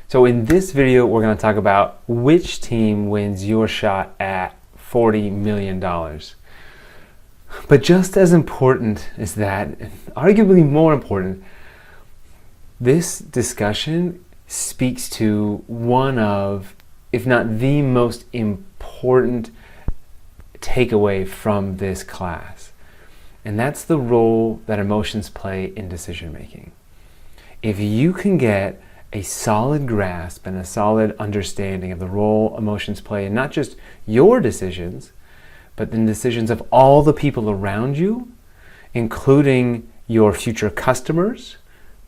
So in this video, we're going to talk about which team wins your shot at $40 million. But just as important as that, and arguably more important, this discussion speaks to one of, if not the most important takeaway from this class. And that's the role that emotions play in decision making. If you can get a solid grasp and a solid understanding of the role emotions play in not just your decisions, but the decisions of all the people around you, including your future customers,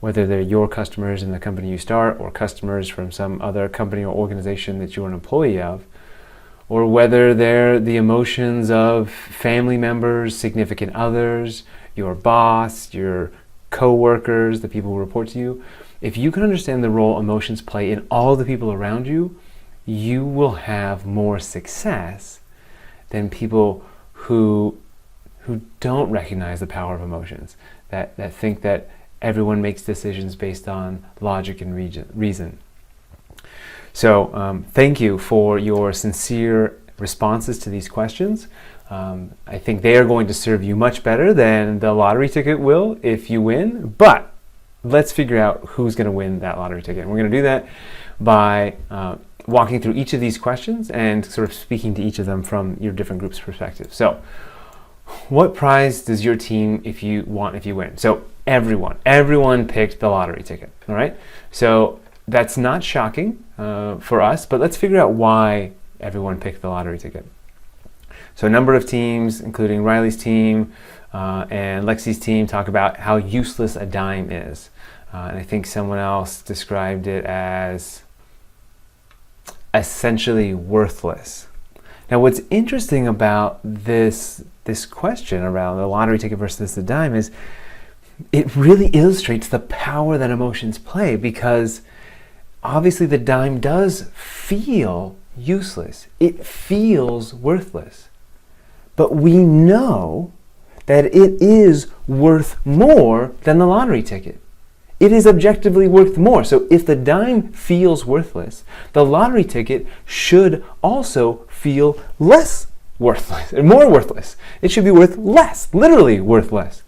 whether they're your customers in the company you start or customers from some other company or organization that you're an employee of, or whether they're the emotions of family members, significant others, your boss, your co-workers, the people who report to you. If you can understand the role emotions play in all the people around you, you will have more success than people who don't recognize the power of emotions, that think that everyone makes decisions based on logic and reason. So thank you for your sincere responses to these questions. I think they are going to serve you much better than the lottery ticket will if you win, but let's figure out who's going to win that lottery ticket. And we're going to do that by walking through each of these questions and sort of speaking to each of them from your different group's perspective. So what prize does your team if you win? So everyone picked the lottery ticket, all right? So that's not shocking for us, but let's figure out why everyone picked the lottery ticket. So a number of teams, including Riley's team and Lexi's team, talk about how useless a dime is. And I think someone else described it as essentially worthless. Now what's interesting about this question around the lottery ticket versus the dime is it really illustrates the power that emotions play, because obviously the dime does feel useless. It feels worthless. But we know that it is worth more than the lottery ticket. It is objectively worth more. So if the dime feels worthless, the lottery ticket should also feel less worthless, more worthless. It should be worth less, literally worth less.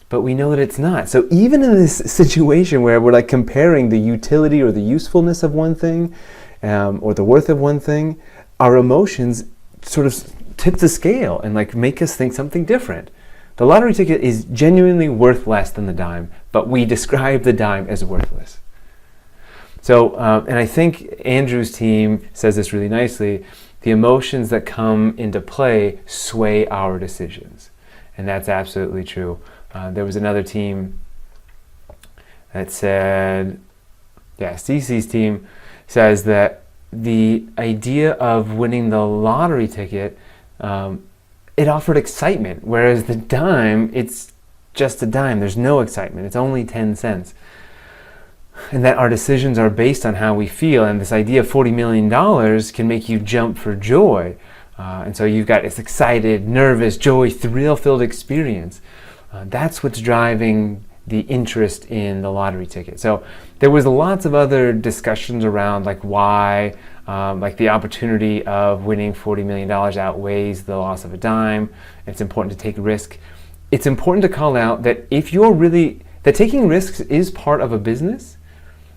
But we know that it's not. So even in this situation where we're like comparing the utility or the usefulness of one thing or the worth of one thing, our emotions sort of tip the scale and like make us think something different. The lottery ticket is genuinely worth less than the dime, but we describe the dime as worthless. So, and I think Andrew's team says this really nicely, the emotions that come into play sway our decisions. And that's absolutely true. There was another team that said, Cece's team says that the idea of winning the lottery ticket, it offered excitement, whereas the dime, it's just a dime. There's no excitement. It's only 10 cents. And that our decisions are based on how we feel, and this idea of $40 million can make you jump for joy. And so you've got this excited, nervous, joy, thrill-filled experience. That's what's driving the interest in the lottery ticket. So there was lots of other discussions around like why like the opportunity of winning $40 million outweighs the loss of a dime. It's important to take risk. It's important to call out that that taking risks is part of a business,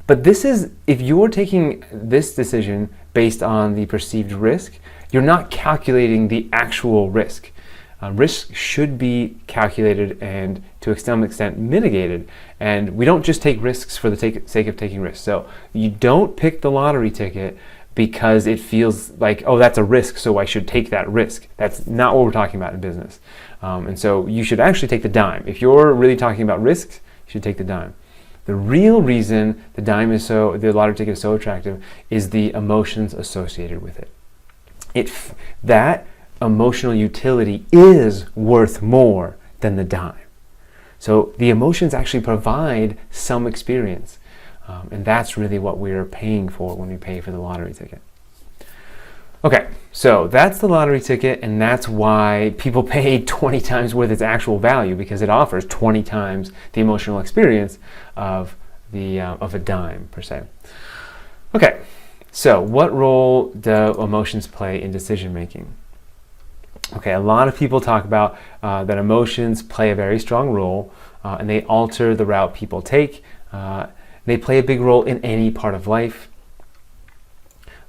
but if you're taking this decision based on the perceived risk, you're not calculating the actual risk. Risk should be calculated and to some extent mitigated, and we don't just take risks for the sake of taking risks. So you don't pick the lottery ticket because it feels like, oh, that's a risk, so I should take that risk. That's not what we're talking about in business. And so you should actually take the dime. If you're really talking about risks, you should take the dime. The real reason the lottery ticket is so attractive is the emotions associated with it. That emotional utility is worth more than the dime. So the emotions actually provide some experience. And that's really what we're paying for when we pay for the lottery ticket. Okay, so that's the lottery ticket, and that's why people pay 20 times worth its actual value, because it offers 20 times the emotional experience of a dime per se. Okay, so what role do emotions play in decision making? Okay, a lot of people talk about that emotions play a very strong role and they alter the route people take. They play a big role in any part of life.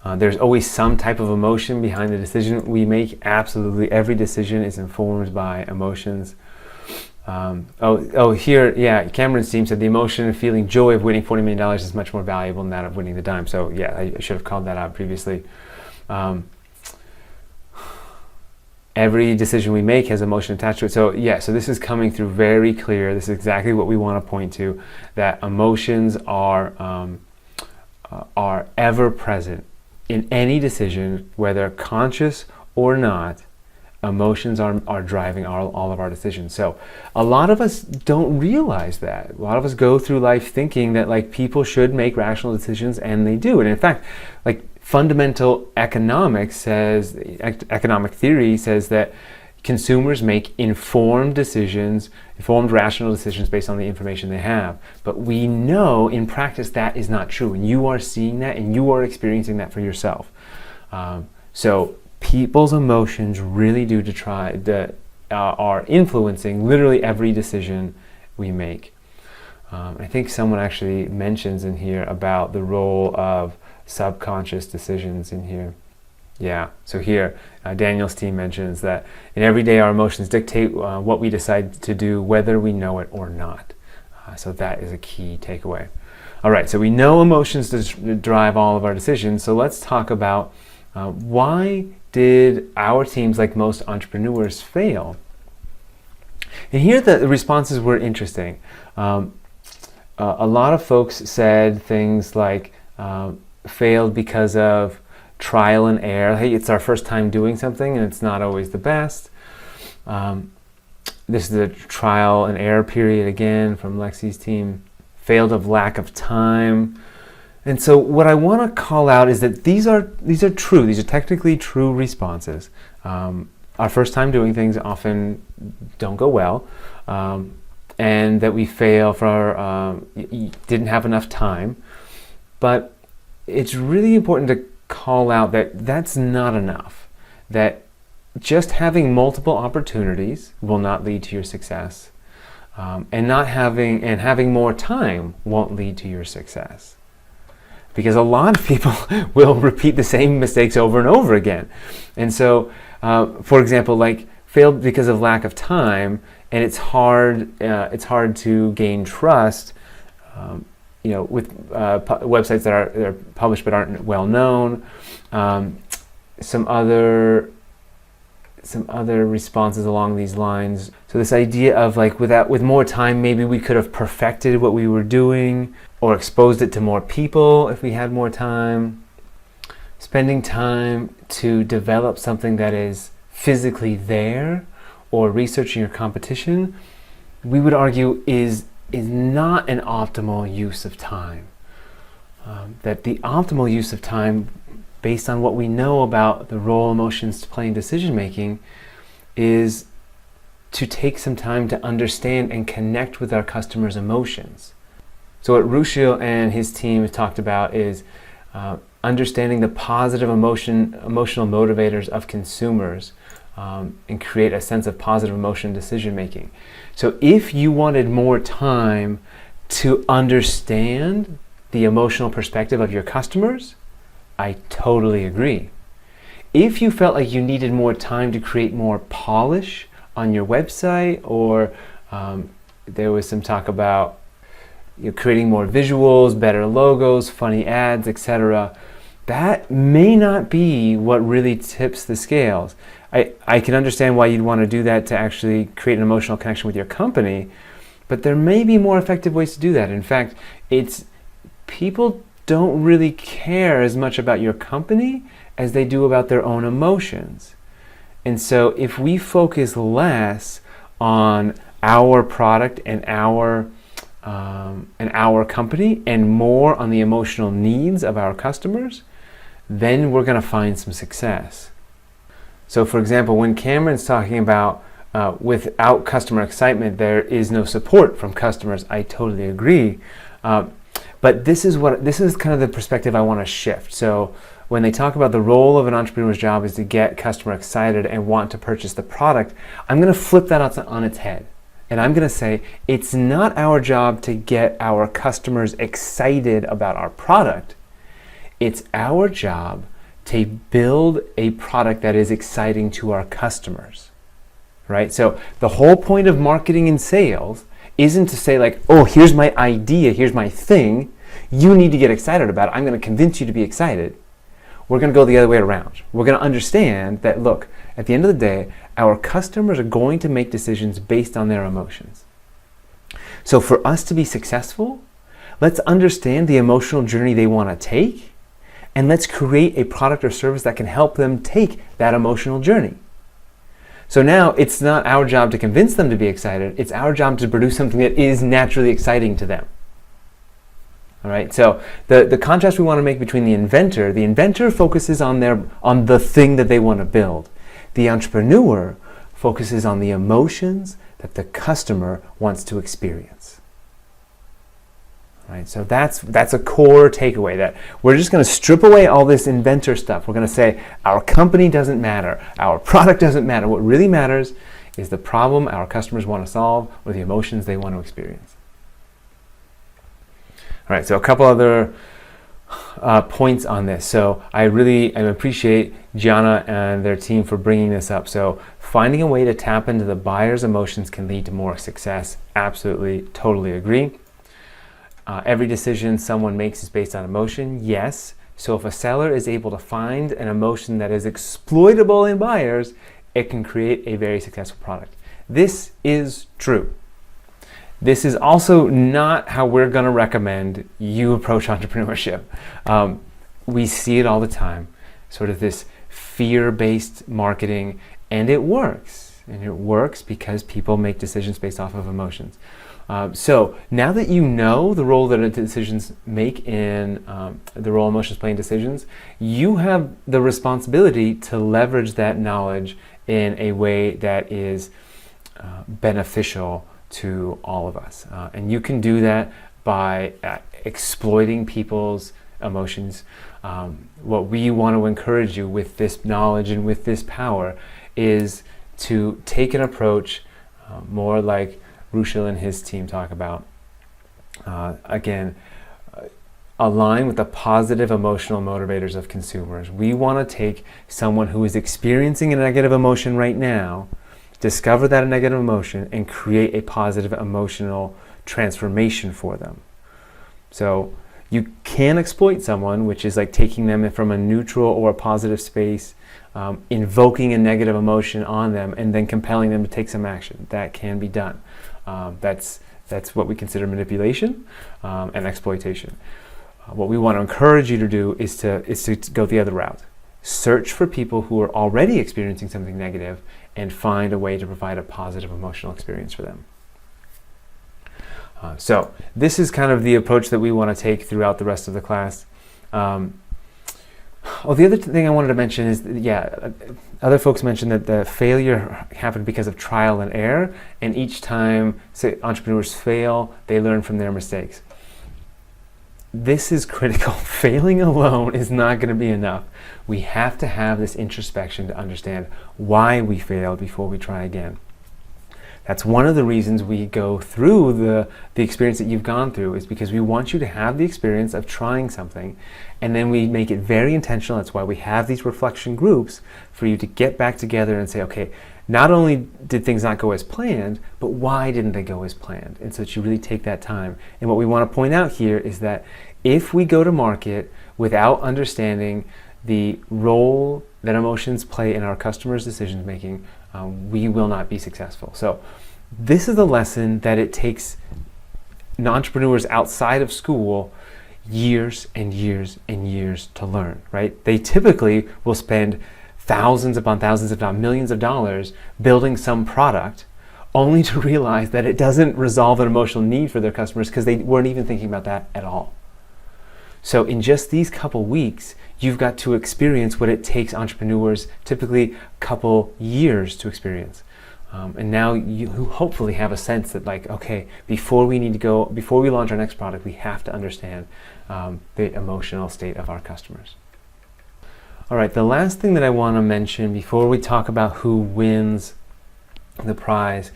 There's always some type of emotion behind the decision we make. Absolutely, every decision is informed by emotions. Here, Cameron's team said the emotion of feeling joy of winning $40 million is much more valuable than that of winning the dime. So yeah, I should have called that out previously. Every decision we make has emotion attached to it. So yeah, so this is coming through very clear. This is exactly what we want to point to, that emotions are ever present in any decision, whether conscious or not. Emotions are driving all of our decisions. So a lot of us don't realize that. A lot of us go through life thinking that like people should make rational decisions, and they do. And in fact, like fundamental economic theory says that consumers make informed rational decisions based on the information they have. But we know in practice that is not true, and you are seeing that and you are experiencing that for yourself. So people's emotions really are influencing literally every decision we make. I think someone actually mentions in here about the role of subconscious decisions in here. Yeah, so here Daniel's team mentions that in every day our emotions dictate what we decide to do, whether we know it or not. So that is a key takeaway. All right, so we know emotions drive all of our decisions. So let's talk about why did our teams, like most entrepreneurs, fail? And here the responses were interesting. A lot of folks said things like failed because of trial and error. Hey, it's our first time doing something and it's not always the best. This is a trial and error period again from Lexi's team. Failed of lack of time. And so what I want to call out is that these are true. These are technically true responses. Our first time doing things often don't go well, and that we fail for didn't have enough time. But it's really important to call out that that's not enough. That just having multiple opportunities will not lead to your success, and having more time won't lead to your success. Because a lot of people will repeat the same mistakes over and over again. And so, for example, like failed because of lack of time, and it's hard to gain trust, with websites that are published but aren't well known. Some other responses along these lines. So this idea of like with more time, maybe we could have perfected what we were doing, or exposed it to more people if we had more time. Spending time to develop something that is physically there, or researching your competition, we would argue is not an optimal use of time. That the optimal use of time, based on what we know about the role emotions play in decision making, is to take some time to understand and connect with our customers' emotions. So what Ruscio and his team have talked about is understanding the positive emotional motivators of consumers, and create a sense of positive emotion decision making. So if you wanted more time to understand the emotional perspective of your customers, I totally agree. If you felt like you needed more time to create more polish on your website, or there was some talk about creating more visuals, better logos, funny ads, etc., that may not be what really tips the scales. I can understand why you'd want to do that to actually create an emotional connection with your company, but there may be more effective ways to do that. In fact, people don't really care as much about your company as they do about their own emotions. And so if we focus less on our product and our company, and more on the emotional needs of our customers, then we're going to find some success. So for example, when Cameron's talking about without customer excitement, there is no support from customers, I totally agree. But But this is kind of the perspective I want to shift. So when they talk about the role of an entrepreneur's job is to get customer excited and want to purchase the product, I'm going to flip that on its head. And I'm going to say it's not our job to get our customers excited about our product. It's our job to build a product that is exciting to our customers, right? So the whole point of marketing and sales isn't to say like, oh, here's my idea, here's my thing, you need to get excited about it. I'm going to convince you to be excited. We're going to go the other way around. We're going to understand that, look, at the end of the day, our customers are going to make decisions based on their emotions. So for us to be successful, let's understand the emotional journey they want to take, and let's create a product or service that can help them take that emotional journey. So now it's not our job to convince them to be excited, it's our job to produce something that is naturally exciting to them. All right, so the contrast we want to make between the inventor focuses on the thing that they want to build. The entrepreneur focuses on the emotions that the customer wants to experience. All right, so that's a core takeaway, that we're just going to strip away all this inventor stuff. We're going to say our company doesn't matter, our product doesn't matter. What really matters is the problem our customers want to solve or the emotions they want to experience. All right, so a couple other points on this. So I appreciate Gianna and their team for bringing this up. So finding a way to tap into the buyer's emotions can lead to more success. Absolutely, totally agree. Every decision someone makes is based on emotion. Yes. So if a seller is able to find an emotion that is exploitable in buyers, it can create a very successful product. This is true. This is also not how we're going to recommend you approach entrepreneurship. We see it all the time, sort of this fear-based marketing, and it works. And it works because people make decisions based off of emotions. So now that you know the role that decisions make in the role emotions play in decisions, you have the responsibility to leverage that knowledge in a way that is beneficial to all of us. And you can do that by exploiting people's emotions. What we want to encourage you with this knowledge and with this power is to take an approach more like Rushil and his team talk about. Align with the positive emotional motivators of consumers. We want to take someone who is experiencing a negative emotion right now, discover that negative emotion, and create a positive emotional transformation for them. So you can exploit someone, which is like taking them from a neutral or a positive space, invoking a negative emotion on them, and then compelling them to take some action. That can be done. That's what we consider manipulation and exploitation. What we want to encourage you to do is to go the other route. Search for people who are already experiencing something negative and find a way to provide a positive emotional experience for them. So this is kind of the approach that we want to take throughout the rest of the class. The other thing I wanted to mention is, other folks mentioned that the failure happened because of trial and error, and each time entrepreneurs fail, they learn from their mistakes. This is critical. Failing alone is not going to be enough. We have to have this introspection to understand why we failed before we try again. That's one of the reasons we go through the experience that you've gone through, is because we want you to have the experience of trying something, and then we make it very intentional. That's why we have these reflection groups, for you to get back together and say, okay, not only did things not go as planned, but why didn't they go as planned? And so that you really take that time. And what we want to point out here is that if we go to market without understanding the role that emotions play in our customers' decision making, we will not be successful. So this is a lesson that it takes entrepreneurs outside of school years and years and years to learn, right? They typically will spend thousands upon thousands, if not millions of dollars, building some product, only to realize that it doesn't resolve an emotional need for their customers, because they weren't even thinking about that at all. So in just these couple weeks, you've got to experience what it takes entrepreneurs typically a couple years to experience. And now you hopefully have a sense that, like, okay, before we launch our next product, we have to understand the emotional state of our customers. All right, the last thing that I want to mention before we talk about who wins the prize,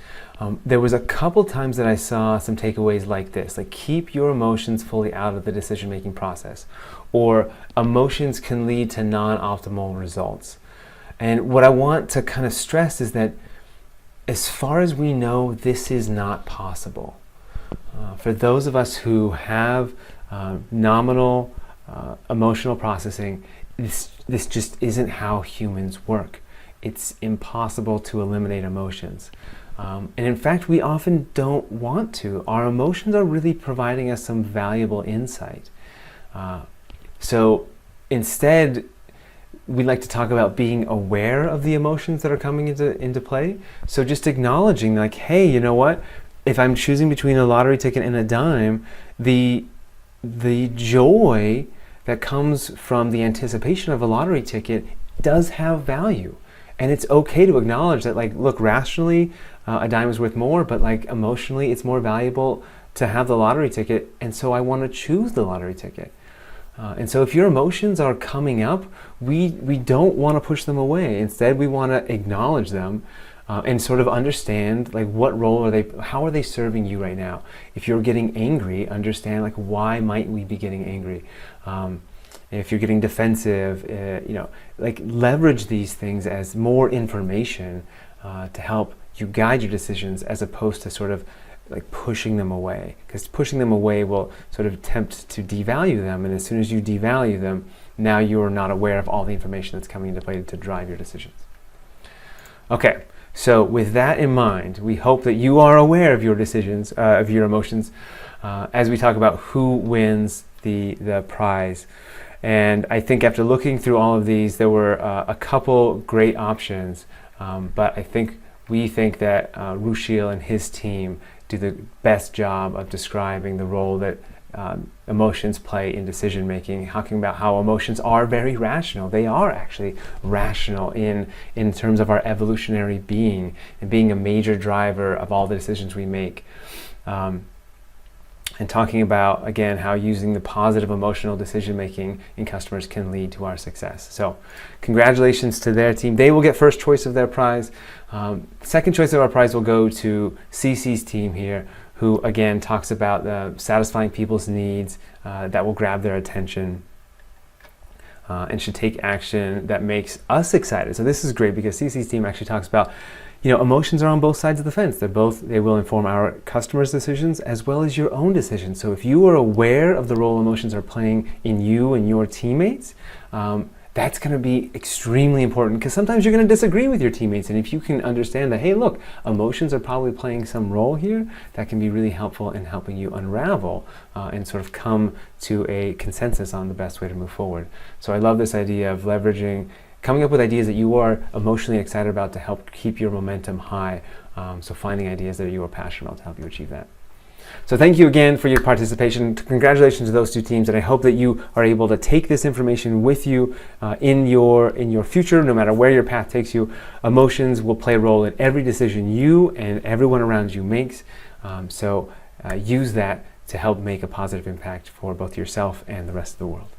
there was a couple times that I saw some takeaways like this, like keep your emotions fully out of the decision-making process, or emotions can lead to non-optimal results. And what I want to kind of stress is that as far as we know, this is not possible. For those of us who have nominal emotional processing, this just isn't how humans work. It's impossible to eliminate emotions. And in fact, we often don't want to. Our emotions are really providing us some valuable insight. So instead, we like to talk about being aware of the emotions that are coming into play. So just acknowledging, like, hey, you know what? If I'm choosing between a lottery ticket and a dime, the joy that comes from the anticipation of a lottery ticket does have value. And it's okay to acknowledge that, like, look, rationally, a dime is worth more, but like emotionally, it's more valuable to have the lottery ticket, and so I want to choose the lottery ticket. And so if your emotions are coming up, we don't want to push them away. Instead, we want to acknowledge them and sort of understand, like, what role are they, how are they serving you right now? If you're getting angry, understand, like, why might we be getting angry? If you're getting defensive, like, leverage these things as more information to help you guide your decisions, as opposed to sort of like pushing them away, because pushing them away will sort of attempt to devalue them, and as soon as you devalue them, now you're not aware of all the information that's coming into play to drive your decisions. Okay, so with that in mind, we hope that you are aware of your decisions, of your emotions, as we talk about who wins the prize. And I think after looking through all of these, there were a couple great options, but we think that Rushil and his team do the best job of describing the role that emotions play in decision making, talking about how emotions are very rational. They are actually rational in terms of our evolutionary being and being a major driver of all the decisions we make. And talking about, again, how using the positive emotional decision making in customers can lead to our success. So congratulations to their team. They will get first choice of their prize. Second choice of our prize will go to CC's team here, who again talks about satisfying people's needs that will grab their attention and should take action that makes us excited. So this is great because CC's team actually talks about, emotions are on both sides of the fence. They will inform our customers' decisions as well as your own decisions. So if you are aware of the role emotions are playing in you and your teammates, that's going to be extremely important, because sometimes you're going to disagree with your teammates. And if you can understand that, hey, look, emotions are probably playing some role here, that can be really helpful in helping you unravel and sort of come to a consensus on the best way to move forward. So I love this idea of coming up with ideas that you are emotionally excited about to help keep your momentum high. So finding ideas that you are passionate about to help you achieve that. So thank you again for your participation. Congratulations to those two teams, and I hope that you are able to take this information with you in your future, no matter where your path takes you. Emotions will play a role in every decision you and everyone around you makes. So use that to help make a positive impact for both yourself and the rest of the world.